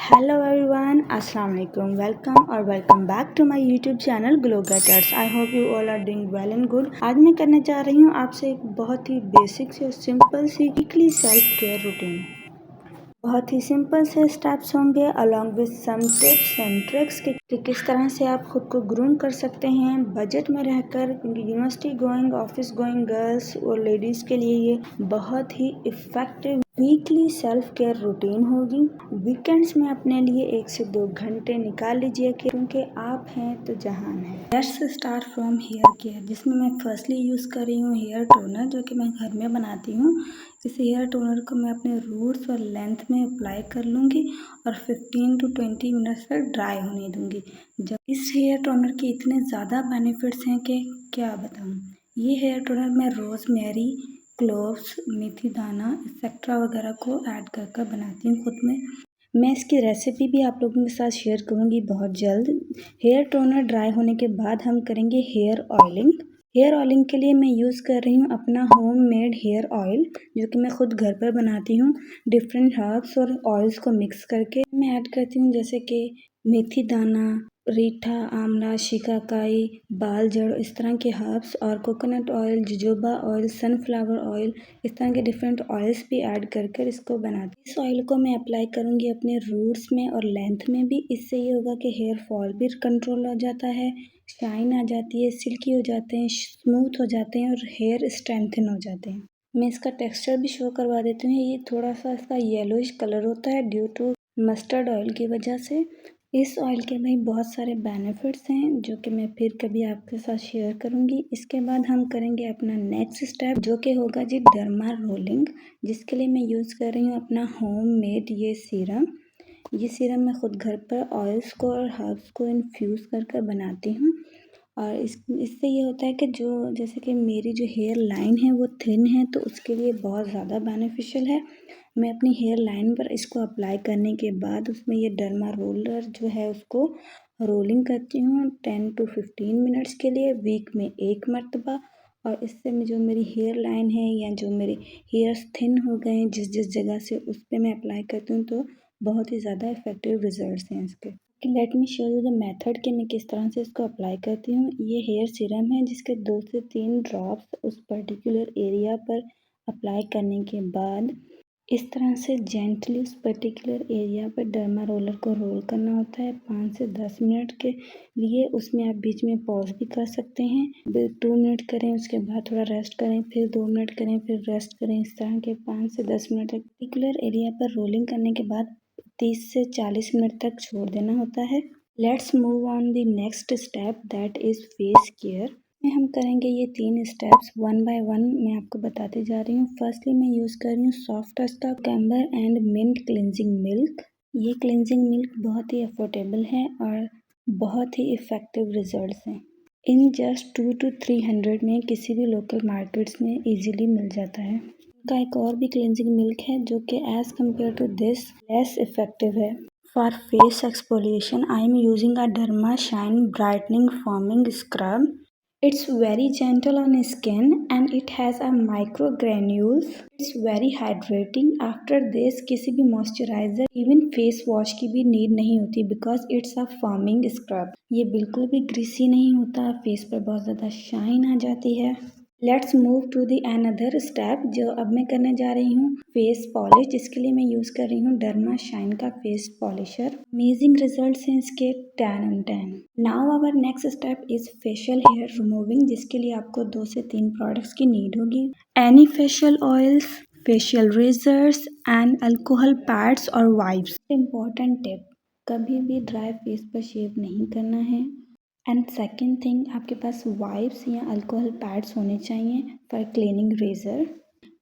Hello everyone, Assalamu alaikum. Welcome back to my YouTube channel Glow Getters. I hope you all are doing well and good. आज मैं करने जा रही हूँ आपसे एक बहुत ही बेसिक से सिंपल सी वीकली सेल्फ केयर रूटीन। बहुत ही सिंपल से स्टेप्स होंगे along with some tips and tricks कि किस तरह से आप खुद को ग्रूम कर सकते हैं बजट में रहकर। University going, office going girls और लेडीज़ के लिए ये बहुत ही effective weekly self care routine होगी। वीकेंड्स में अपने लिए 1 से 2 घंटे निकाल लीजिए क्योंकि आप हैं तो जहान है। Let's start from here care, जिसमें मैं फर्स्टली यूज़ कर रही हूँ हेयर टोनर, जो कि मैं घर में बनाती हूँ। इस हेयर टोनर को मैं अपने रूट्स और लेंथ में अप्लाई कर लूँगी और 15 to 20 मिनट्स तक ड्राई होने दूँगी। जब इस हेयर टोनर के इतने ज़्यादा बेनिफिट्स हैं कि क्या बताऊँ। ये हेयर टोनर मैं रोज़मेरी, क्लोव्स, मेथी दाना एक्सेट्रा वगैरह को ऐड कर बनाती हूँ खुद में। मैं इसकी रेसिपी भी आप लोगों के साथ शेयर करूँगी बहुत जल्द। हेयर टोनर ड्राई होने के बाद हम करेंगे हेयर ऑयलिंग। हेयर ऑयलिंग के लिए मैं यूज़ कर रही हूँ अपना होम मेड हेयर ऑयल, जो कि मैं खुद घर पर बनाती हूँ। डिफरेंट हर्ब्स और ऑयल्स को मिक्स करके मैं ऐड करती हूँ, जैसे कि मेथी दाना, रीठा, आंवला, शिकाकाई, बाल जड़, इस तरह के हर्ब्स और coconut oil, jojoba oil, sunflower oil, इस तरह के डिफरेंट ऑयल्स भी ऐड कर इसको बनाती। इस ऑयल को मैं अप्लाई करूँगी अपने रूट्स में और लेंथ में भी। इससे ये होगा कि हेयर फॉल भी कंट्रोल हो जाता है, शाइन आ जाती है, सिल्की हो जाते हैं, स्मूथ हो जाते हैं और हेयर स्ट्रेंथन हो जाते हैं। मैं इसका टेक्सचर भी शो करवा देती हूँ। ये थोड़ा सा इसका येलोइश कलर होता है ड्यू टू मस्टर्ड ऑयल की वजह से। इस ऑयल के भाई बहुत सारे बेनिफिट्स हैं जो कि मैं फिर कभी आपके साथ शेयर करूंगी। इसके बाद हम करेंगे अपना नेक्स्ट स्टेप, जो कि होगा जी डर्मा रोलिंग, जिसके लिए मैं यूज़ कर रही हूँ अपना होम मेड ये सीरम। ये सीरम मैं खुद घर पर ऑयल्स को और हर्ब्स को इन्फ्यूज़ कर बनाती हूँ। और इससे ये होता है कि जो जैसे कि मेरी जो हेयर लाइन है वो थिन है, तो उसके लिए बहुत ज़्यादा बेनिफिशियल है। मैं अपनी हेयर लाइन पर इसको अप्लाई करने के बाद उसमें ये डर्मा रोलर जो है उसको रोलिंग करती हूँ 10 to 15 मिनट्स के लिए, वीक में 1 मरतबा। और इससे जो मेरी हेयर लाइन है या जो मेरे हेयर्स थिन हो गए हैं जिस जिस जगह से, उस पर मैं अप्लाई करती हूँ तो बहुत ही ज़्यादा इफेक्टिव रिजल्ट्स हैं इसके। Let me show you the method कि मैं किस तरह से इसको अप्लाई करती हूँ। ये हेयर सीरम है जिसके 2 से 3 ड्रॉप्स उस पर्टिकुलर एरिया पर अप्लाई करने के बाद इस तरह से जेंटली उस पर्टिकुलर एरिया पर डर्मा रोलर को रोल करना होता है 5 से 10 मिनट के लिए। उसमें आप बीच में पॉज भी कर सकते हैं, 2 मिनट करें, उसके बाद थोड़ा रेस्ट करें, फिर 2 मिनट करें, फिर रेस्ट करें। इस तरह के 5 से 10 मिनट तक पर्टिकुलर एरिया पर रोलिंग करने के बाद 30 से 40 मिनट तक छोड़ देना होता है। Let's move on the next step, that is face care. में हम करेंगे ये 3 स्टेप्स वन बाय वन, मैं आपको बताती जा रही हूँ। फर्स्टली मैं यूज़ कर रही हूँ सॉफ्ट टच का cucumber and mint cleansing milk. ये क्लिनजिंग मिल्क बहुत ही अफोर्डेबल है और बहुत ही इफ़ेक्टिव रिजल्ट्स हैं। इन जस्ट 2 to 300 में किसी भी लोकल मार्केट्स में इजीली मिल जाता है। का एक और भी क्लिनजिंग मिल्क है जो कि as compare to this less effective है। For face exfoliation I am using a derma shine brightening forming scrub. It's very gentle on skin and it has a micro granules. It's very hydrating. After this किसी भी moisturiser even face wash की भी need नहीं होती because it's a forming scrub. ये बिल्कुल भी greasy नहीं होता, फेस पर बहुत ज़्यादा शाइन आ जाती है। Let's move to the another step, जो अब मैं करने जा रही हूँ फेस पॉलिश, जिसके लिए मैं यूज़ कर रही हूँ डर्मा शाइन का फेस पॉलिशर। अमेजिंग रिजल्ट्स हैं इसके 10 on 10। Now our next step is facial hair removing, जिसके लिए आपको 2 से 3 प्रोडक्ट्स की नीड होगी। Any facial oils, facial razors and alcohol pads और वाइप्स। इम्पॉर्टेंट टिप, कभी भी ड्राई फेस पर शेव नहीं करना है। एंड सेकेंड थिंग, आपके पास वाइप्स या अल्कोहल पैड्स होने चाहिए फॉर क्लीनिंग रेज़र।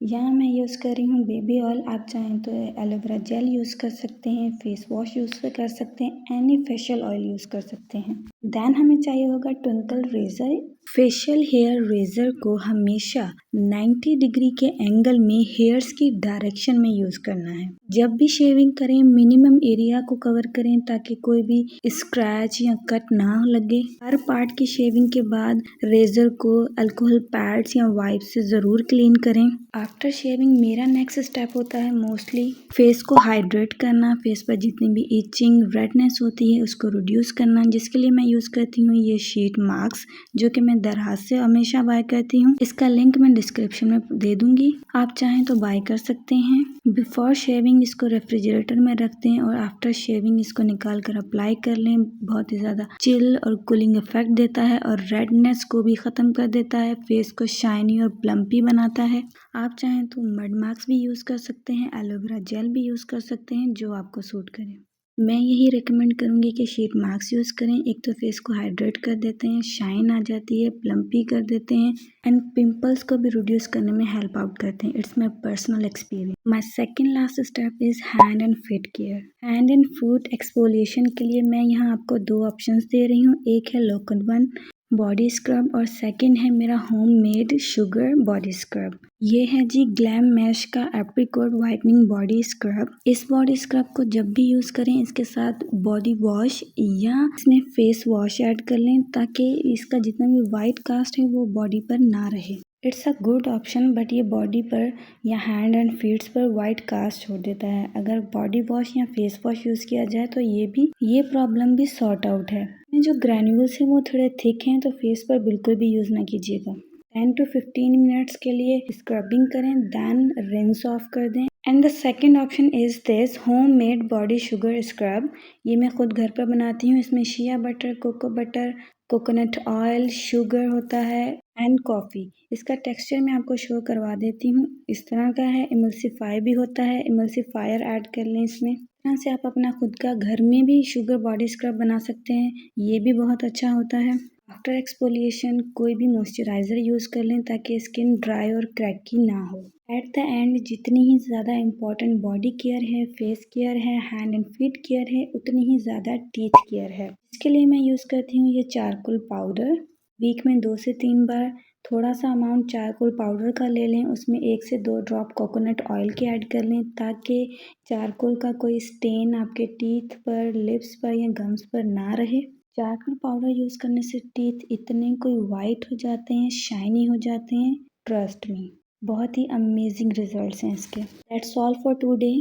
यहाँ मैं यूज़ कर रही हूँ बेबी ऑयल, आप चाहें तो एलोवेरा जेल यूज़ कर सकते हैं, फेस वॉश यूज़ कर सकते हैं, एनी फेशियल ऑयल यूज़ कर सकते हैं। देन हमें चाहिए होगा Twinkle razor. Facial hair razor को हमेशा 90 डिग्री के एंगल में हेयर्स की डायरेक्शन में यूज करना है। जब भी शेविंग करें मिनिमम एरिया को कवर करें ताकि कोई भी स्क्रैच या कट ना लगे। हर पार्ट की शेविंग के बाद रेजर को अल्कोहल पैड्स या वाइप से जरूर क्लीन करें। आफ्टर शेविंग मेरा नेक्स्ट स्टेप होता है मोस्टली फेस को हाइड्रेट करना। फेस पर जितनी भी इचिंग रेडनेस होती है उसको रिड्यूस करना, जिसके लिए मैं यूज करती हूँ ये शीट मास्क, जो कि मैं दराज से हमेशा बाय करती हूँ। इसका लिंक मैं डिस्क्रिप्शन में दे दूंगी, आप चाहें तो बाय कर सकते हैं। बिफोर शेविंग इसको रेफ्रिजरेटर में रख दें और आफ्टर शेविंग इसको निकाल कर अप्लाई कर लें। बहुत ही ज़्यादा चिल और कूलिंग इफेक्ट देता है और रेडनेस को भी ख़त्म कर देता है। फेस को शाइनी और प्लम्पी बनाता है। आप चाहें तो मड मास्क भी यूज़ कर सकते हैं, एलोवेरा जेल भी यूज़ कर सकते हैं, जो आपको सूट करे। मैं यही रिकमेंड करूंगी कि शीट मास्क यूज़ करें। एक तो फेस को हाइड्रेट कर देते हैं, शाइन आ जाती है, प्लम्पी कर देते हैं एंड पिंपल्स को भी रिड्यूस करने में हेल्प आउट करते हैं। It's my personal experience. My second last step is hand and feet care. Hand and foot exfoliation के लिए मैं यहाँ आपको 2 ऑप्शंस दे रही हूँ। एक है लोकल वन बॉडी स्क्रब और सेकंड है मेरा home made sugar body scrub. ये है जी ग्लैम मैश का एप्रिकॉट वाइटनिंग बॉडी स्क्रब। इस बॉडी स्क्रब को जब भी यूज़ करें इसके साथ बॉडी वॉश या इसमें फेस वॉश ऐड कर लें ताकि इसका जितना भी वाइट कास्ट है वो बॉडी पर ना रहे। It's a good option but ये बॉडी पर या हैंड एंड फीट्स पर वाइट कास्ट छोड़ देता है। अगर बॉडी वॉश या फेस वॉश यूज़ किया जाए तो ये प्रॉब्लम भी सॉर्ट आउट है। जो ग्रैन्यूल्स हैं वो थोड़े थिक हैं तो फेस पर बिल्कुल भी यूज़ ना कीजिएगा। 10 to 15 मिनट्स के लिए स्क्रबिंग करें, देन रिंस ऑफ कर दें। And the second option is this homemade body sugar scrub. ये मैं खुद घर पर बनाती हूँ। इसमें shea butter, cocoa butter, coconut oil, sugar होता है एंड कॉफ़ी। इसका टेक्सचर मैं आपको शो करवा देती हूँ। इस तरह का है, इमल्सिफाई भी होता है, इमल्सिफायर ऐड कर लें इसमें। यहाँ से आप अपना खुद का घर में भी शुगर बॉडी स्क्रब बना सकते हैं, ये भी बहुत अच्छा होता है। आफ्टर एक्सफोलिएशन कोई भी मॉइस्चराइज़र यूज़ कर लें ताकि स्किन ड्राई और क्रैकी ना हो। एट द एंड जितनी ही ज़्यादा इम्पॉर्टेंट बॉडी केयर है, फेस केयर है, हैंड एंड फीट केयर है, उतनी ही ज़्यादा टीथ केयर है। इसके लिए मैं यूज़ करती हूँ ये चारकोल पाउडर। वीक में 2 से 3 बार थोड़ा सा अमाउंट चारकोल पाउडर का ले लें, उसमें 1 से 2 ड्रॉप कोकोनट ऑयल के ऐड कर लें ताकि चारकोल का कोई स्टेन आपके टीथ पर, लिप्स पर या गम्स पर ना रहे। चारकोल पाउडर यूज़ करने से टीथ इतने कोई वाइट हो जाते हैं, शाइनी हो जाते हैं, ट्रस्ट मी। बहुत ही अमेजिंग रिजल्ट्स हैं इसके। That's all for today.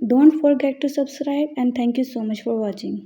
Don't forget to subscribe and thank you so much for watching.